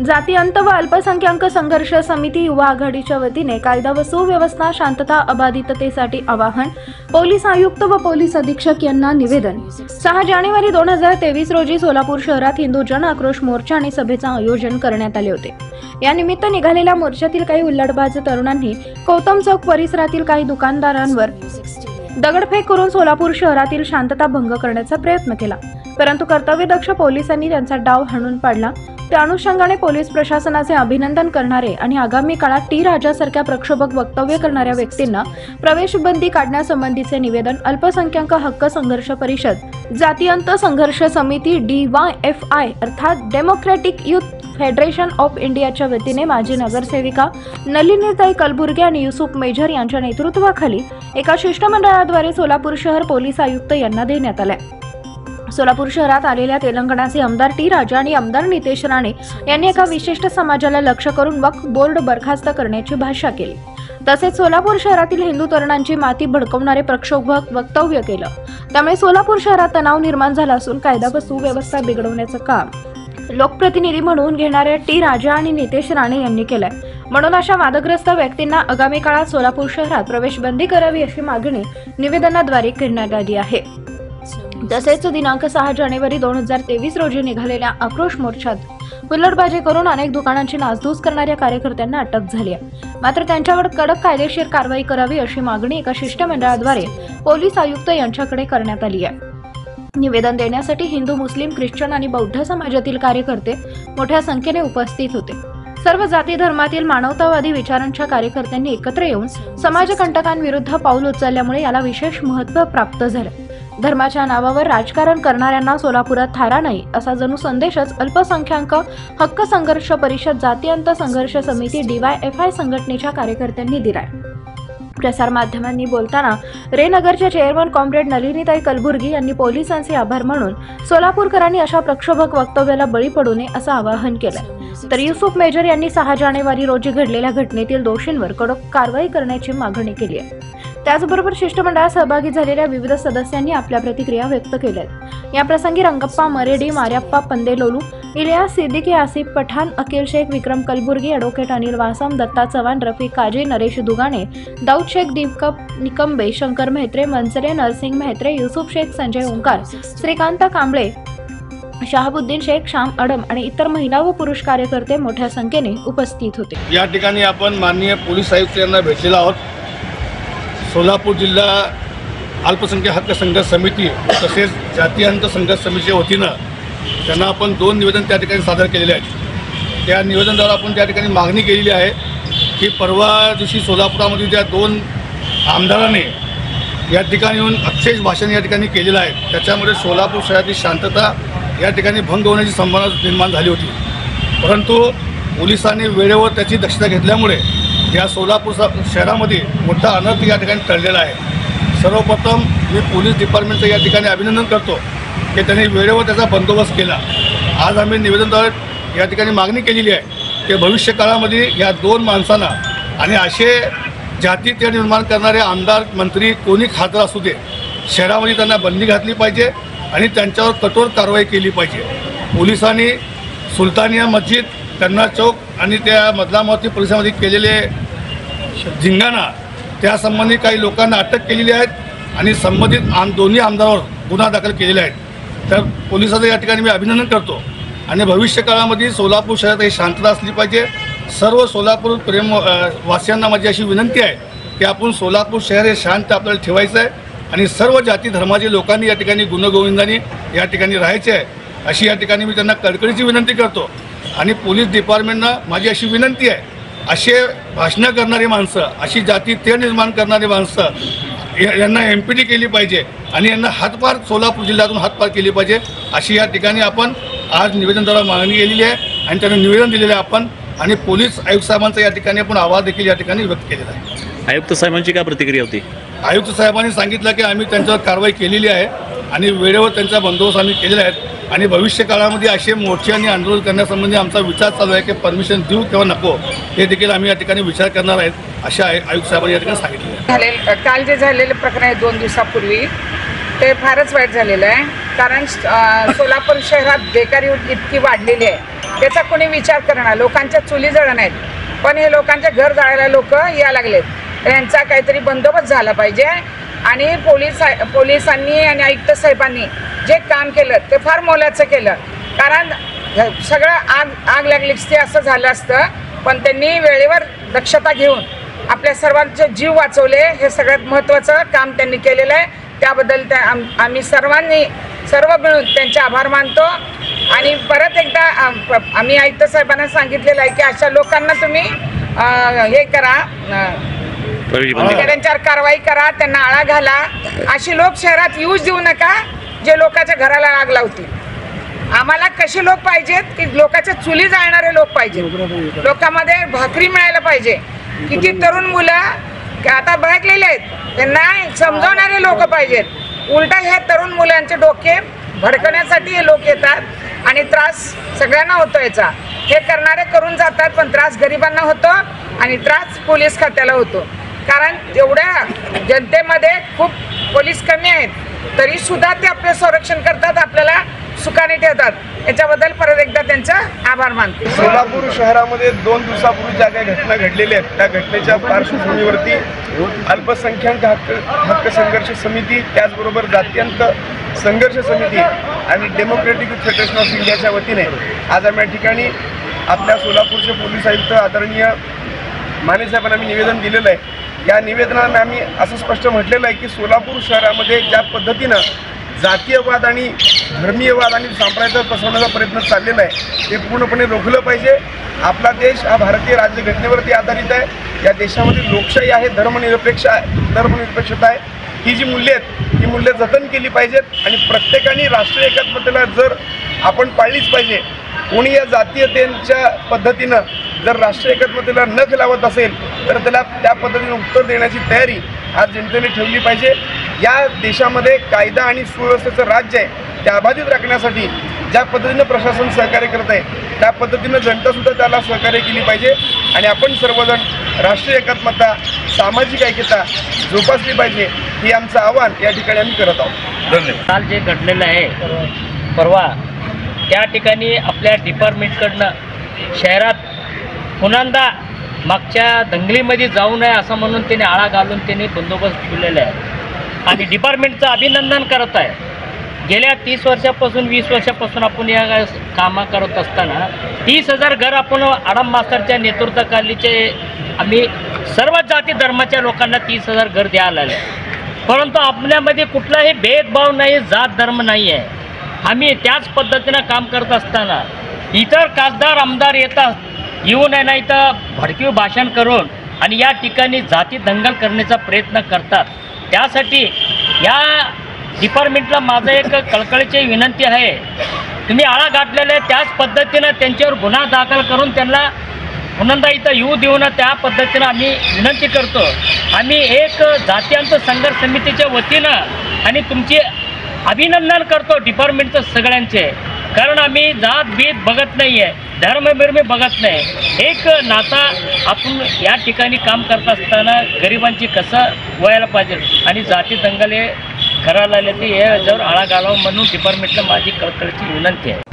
जाती अंत व अल्पसंख्याक संघर्ष समिती युवा आघाडीच्या वतीने कायदा व सुव्यवस्था शांतता अबाधिततेसाठी आवाहन, पोलीस आयुक्त व पोलीस अधीक्षक यांना निवेदन। 6 जानेवारी 2023 रोजी सोलापूर शहरात हिंदू जन आक्रोश मोर्चा आणि सभेचे आयोजन करण्यात आले होते। या निमित्त निघालेल्या मोर्चातील काही उल्हाडबाज तरुणांनी गौतम चौक परिसरातील काही दुकानदारांवर दगडफेक करून सोलापूर शहरातील शांतता भंग करण्याचा प्रयत्न केला, परंतु कर्तव्यदक्ष पोलिसांनी त्यांचा डाव हाणून पाडला। त्या अनुषंगाने पोलीस प्रशासनाचे अभिनंदन करणारे आणि आगामी काळात टी राजासारख्या प्रक्षोभक वक्तव्य करणाऱ्या व्यक्तींना प्रवेश बंदी काढण्यासंबंधीचे निवेदन अल्पसंख्याक हक्क संघर्ष परिषद, जातीअंत संघर्ष समिती DYFI अर्थात डेमोक्रॅटिक युथ फेडरेशन ऑफ इंडियाच्या वतीने माजी नगरसेविका नलिनीताई कलबुर्गी आणि युसुफ मेजर यांच्या नेतृत्वाखाली एका शिष्टमंडळाद्वारे सोलापूर शहर पोलीस आयुक्त यांना देण्यात आले। सोलापूर शहरात आलेल्या तेलंगणाचे आमदार टी राजा आणि आमदार नितेश राणे यांनी एका विशिष्ट समाजाला लक्ष्य करून वक्फ बोर्ड बरखास्त करण्याची भाषा केली। तसेच सोलापूर शहरातील हिंदू तरुणांची माती भडकवणारे प्रक्षोभक वक्तव्य केलं। त्यामुळे सोलापूर शहरात तणाव निर्माण झाला असून कायदा व सुव्यवस्था बिघडवण्याचं काम लोकप्रतिनिधी म्हणून घेणाऱ्या टी राजा आणि नितेश राणे यांनी केलंय। म्हणून अशा वादग्रस्त व्यक्तींना आगामी काळात सोलापूर शहरात प्रवेशबंदी करावी अशी मागणी निवेदनाद्वारे करण्यात आली आहे। तसेच दिनांक 6 जानेवारी 2023 रोजी निघालेल्या आक्रोश मोर्चात हुल्लडबाजी करून अनेक दुकानांची नासधूस करणाऱ्या कार्यकर्त्यांना अटक झाली आहे। मात्र त्यांच्यावर कडक कायदेशीर कारवाई करावी अशी मागणी एका शिष्टमंडळाद्वारे पोलीस आयुक्त यांच्याकडे करण्यात आली आहे। निवेदन देण्यासाठी हिंदू, मुस्लिम, ख्रिश्चन आणि बौद्ध समाजातील कार्यकर्ते मोठ्या संख्येने उपस्थित होते। सर्व जाती धर्मातील मानवतावादी विचारांच्या कार्यकर्त्यांनी एकत्र येऊन समाजकंटकांविरुद्ध पाऊल उचलल्यामुळे याला विशेष महत्त्व प्राप्त झाले। धर्माच्या नावावर राजकारण करणाऱ्यांना सोलापुरात थारा नाही असा जणू संदेशच अल्पसंख्याक हक्क संघर्ष परिषद, जातीअंत संघर्ष समिती DYFI संघटनेच्या कार्यकर्त्यांनी दिलाय। प्रसार माध्यमांनी बोलताना रेनगरच्या चेअरमन कॉम्रेड नलिनीताई कलबुर्गी यांनी पोलिसांचे आभार मानून सोलापूरकरांनी अशा प्रक्षोभक वक्तव्याला बळी पडू नये असं आवाहन केलंय। तर युसुफ मेजर यांनी 6 जानेवारी रोजी घडलेल्या घटनेतील दोषींवर कडक कारवाई करण्याची मागणी केली आहे। त्याचबरोबर शिष्टमंडळात सहभागी झालेल्या विविध सदस्यांनी आपल्या प्रतिक्रिया व्यक्त केल्या। या प्रसंगी रंगप्पा मरेडी, मार्याप्पा पंदेलोलू, इलियास सिद्दीकी, आसिफ पठाण, अकील शेख, विक्रम कलबुर्गी, ॲडव्होकेट अनिल वासम, दत्ता चव्हाण, रफिक काजी, नरेश दुगाणे, दाऊद शेख, दीपक निकंबे, शंकर म्हेत्रे, मनसरे, नरसिंग म्हेत्रे, युसुफ शेख, संजय ओंकार, श्रीकांत कांबळे, शहाबुद्दीन शेख, श्याम अडम आणि इतर महिला व पुरुष कार्यकर्ते मोठ्या संख्येने उपस्थित होते। या ठिकाणी आपण माननीय पोलीस आयुक्त यांना भेटलेलो आहोत। सोलापूर जिल्हा अल्पसंख्याक हक्क संघर्ष समिती तसेच जातीअंत संघर्ष समितीच्या वतीनं त्यांना आपण 2 निवेदन त्या ठिकाणी सादर केलेले आहेत। त्या निवेदनाद्वारे आपण त्या ठिकाणी मागणी केलेली आहे की परवा दिवशी सोलापुरामध्ये ज्या 2 आमदारांनी या ठिकाणी येऊन अक्षय भाषण या ठिकाणी केलेलं आहे, त्याच्यामुळे सोलापूर शहरातील शांतता या ठिकाणी भंग होण्याची संभावना निर्माण झाली होती। परंतु पोलिसांनी वेळेवर त्याची दक्षता घेतल्यामुळे या सोलापूर शहरामध्ये मोठा अनर्थ या ठिकाणी टळलेला आहे। सर्वप्रथम मी पोलीस डिपार्टमेंटचं या ठिकाणी अभिनंदन करतो की त्यांनी वेळेवर त्याचा बंदोबस्त केला। आज आम्ही निवेदनाद्वारे या ठिकाणी मागणी केलेली आहे की भविष्य काळामध्ये या 2 माणसांना आणि असे जातीय निर्माण करणारे आमदार, मंत्री, कोणी खासदार असू दे, शहरामध्ये त्यांना बंदी घातली पाहिजे आणि त्यांच्यावर कठोर कारवाई केली पाहिजे। पोलिसांनी सुलतानिया मस्जिद, कन्ना चौक आणि त्या मधलामती परिसरामध्ये केलेले धिंगाणा त्यासंबंधी काही लोकांना अटक केलेली आहेत आणि संबंधित दोन्ही आमदारांवर गुन्हा दाखल केलेले आहेत। तर पोलिसांचं या ठिकाणी मी अभिनंदन करतो आणि भविष्य काळामध्ये सोलापूर शहरात ही शांतता असली पाहिजे। सर्व सोलापूर वासियांना माझी अशी विनंती आहे की आपण सोलापूर शहर हे शांत आपल्याला ठेवायचं आहे आणि सर्व जाती धर्माचे लोकांनी या ठिकाणी गुणगोविंदाने या ठिकाणी राहायचे आहे अशी या ठिकाणी मी त्यांना कळकळीची विनंती करतो। आणि पोलीस डिपार्टमेंटनं माझी अशी विनंती आहे, असे भाषणं करणारी माणसं, अशी जाती ते निर्माण करणारी माणसं यांना MPT केली पाहिजे आणि यांना हातपार सोलापूर जिल्ह्यातून हातपार केली पाहिजे अशी या ठिकाणी आपण आज निवेदनाद्वारे मागणी केलेली आहे आणि त्यांना निवेदन दिलेलं आहे आपण। आणि पोलीस आयुक्त साहेबांचा या ठिकाणी आपण आवाज देखील या ठिकाणी व्यक्त केलेला आहे। आयुक्त साहेबांची काय प्रतिक्रिया होती? आयुक्त साहेबांनी सांगितलं की आम्ही त्यांच्यावर कारवाई केलेली आहे आणि वेळेवर त्यांचा बंदोबस्त आम्ही केलेला आहे आणि भविष्य काळामध्ये असे मोर्चे आणि आंदोलन करण्यासंबंधी आमचा विचार चालू आहे की परमिशन देऊ किंवा नको हे देखील आम्ही या ठिकाणी विचार करणार आहेत अशा आयुक्त साहेबांनी या ठिकाणी सांगितलं। काल जे झालेले प्रकरण आहे 2 दिवसापूर्वी ते फारच वाईट झालेलं आहे, कारण सोलापूर शहरात बेकारी इतकी वाढलेली आहे त्याचा कोणी विचार करणार. लोकांच्या चुली जळण आहेत, पण हे लोकांच्या घर जाळायला लोक यायला लागलेत. तर यांचा काहीतरी बंदोबस्त झाला पाहिजे. आणि पोलिसांनी आणि आयुक्त साहेबांनी जे काम केलं ते फार मोलाचं केलं. कारण सगळं आग लागली असती असं झालं असतं, पण त्यांनी वेळेवर दक्षता घेऊन आपल्या सर्वांचे जीव वाचवले. हे सगळ्यात महत्त्वाचं काम त्यांनी केलेलं आहे. त्याबद्दल आम्ही सर्व मिळून त्यांचे आभार मानतो. आणि परत एकदा आम्ही आयुक्त साहेबांना सांगितलेलं आहे की अशा लोकांना तुम्ही हे करा, त्यांच्यावर कारवाई करा, त्यांना आळा घाला. अशी लोक शहरात येऊच देऊ नका जे लोकांच्या घराला आग लावतील. आम्हाला कसे लोक पाहिजेत की लोकांच्या चुली जाळणारे लोक पाहिजेत. लोकांमध्ये भाकरी मिळायला पाहिजे. किती तरुण मुलं आता बहकलेले आहेत, त्यांना समजवणारे लोक पाहिजेत. उलटा ह्या तरुण मुलांचे डोके भडकण्यासाठी हे लोक येतात आणि त्रास सगळ्यांना होतो. याचा हे करणारे करून जातात, पण त्रास गरिबांना होतो आणि त्रास पोलीस खात्याला होतो. कारण एवढ्या जनतेमध्ये खूप पोलीस कमी आहेत, तरी सुद्धा ते आपले संरक्षण करतात, आपल्याला सुखाने ठेवतात. याच्याबद्दल परत एकदा त्यांचा आभार मानते. सोलापूर शहरामध्ये 2 दिवसापूर्वी ज्या काही घटना घडलेल्या आहेत त्या घटनेच्या पार्श्वभूमीवरती अल्पसंख्याक हक्क संघर्ष समिती, त्याचबरोबर जातीयंत संघर्ष समिती आणि डेमोक्रेटिक फेडरेशन ऑफ इंडियाच्या वतीने आज आम्ही या ठिकाणी आपल्या सोलापूरचे पोलीस आयुक्त आदरणीय माने साहेबांना आम्ही निवेदन दिलेलं आहे. या निवेदनात आम्ही असं स्पष्ट म्हटलेलं आहे की सोलापूर शहरामध्ये ज्या पद्धतीनं जातीयवाद आणि धर्मीयवाद आणि सांप्रदायिक पसरवण्याचा प्रयत्न चाललेला आहे ते पूर्णपणे रोखलं पाहिजे. आपला देश हा भारतीय राज्यघटनेवरती आधारित आहे. या देशामध्ये लोकशाही आहे, धर्मनिरपेक्षता आहे. ही जी मूल्य आहेत ही मूल्य जतन केली पाहिजेत आणि प्रत्येकाने राष्ट्रीय एकात्मतेला जर आपण पाळलीच पाहिजे. कोणी या जातीयतेच्या पद्धतीनं जर राष्ट्रीय एकात्मतेला नख लावत असेल तर त्याला त्या पद्धतीने उत्तर देण्याची तयारी आज जनतेने ठेवली पाहिजे. या देशामध्ये कायदा आणि सुव्यवस्थेचं राज्य आहे ते अबाधित राखण्यासाठी ज्या पद्धतीनं प्रशासन सहकार्य करत आहे त्या पद्धतीनं जनतासुद्धा त्याला सहकार्य केली पाहिजे. आणि आपण सर्वजण राष्ट्रीय एकात्मता, सामाजिक ऐक्यता जोपासली पाहिजे, ही आमचं आव्हान या ठिकाणी आम्ही करत आहोत. धन्यवाद. काल जे घडलेलं आहे परवा, त्या ठिकाणी आपल्या डिपार्टमेंटकडनं शहरात पुन्हा मागच्या दंगलीमध्ये जाऊ नये असं म्हणून त्यांनी आळा घालून त्यांनी बंदोबस्त ठेवलेला आहे आणि डिपार्टमेंटचं अभिनंदन करत आहे. गेल्या 30 वर्षापासून 20 वर्षापासून आपण या कामं करत असताना 30,000 घर आपण आडम मास्तरच्या नेतृत्वाखालीचे आम्ही सर्व जाती धर्माच्या लोकांना 30,000 घर द्यायला आले. परंतु आपल्यामध्ये कुठलाही भेदभाव नाही, जात धर्म नाही आहे. आम्ही त्याच पद्धतीनं काम करत असताना इतर खासदार आमदार येतात, येऊ नये नाही तर भडकीव भाषण करून आणि या ठिकाणी जाती दंगल करण्याचा प्रयत्न करतात. त्यासाठी या डिपार्टमेंटला माझं एक कळकळीची विनंती आहे, तुम्ही आळा घातलेला आहे त्याच पद्धतीनं त्यांच्यावर गुन्हा दाखल करून त्यांना पुन्हा इथं येऊ देऊ नये त्या पद्धतीनं आम्ही विनंती करतो. आम्ही एक जातीयांत संघर्ष समितीच्या वतीनं आणि तुमची अभिनंदन करतो डिपार्टमेंटचं सगळ्यांचे. कारण आम्ही जात बीत बघत नाही आहे, धर्मबिर्मी बघत नाही. एक नाता आपण या ठिकाणी काम करत असताना गरिबांची कसं व्हायला पाहिजे आणि जाती दंगल हे करायला आले ते याच्यावर आळा घालावं म्हणून डिपार्टमेंटला माझी कळकळीची विनंती आहे.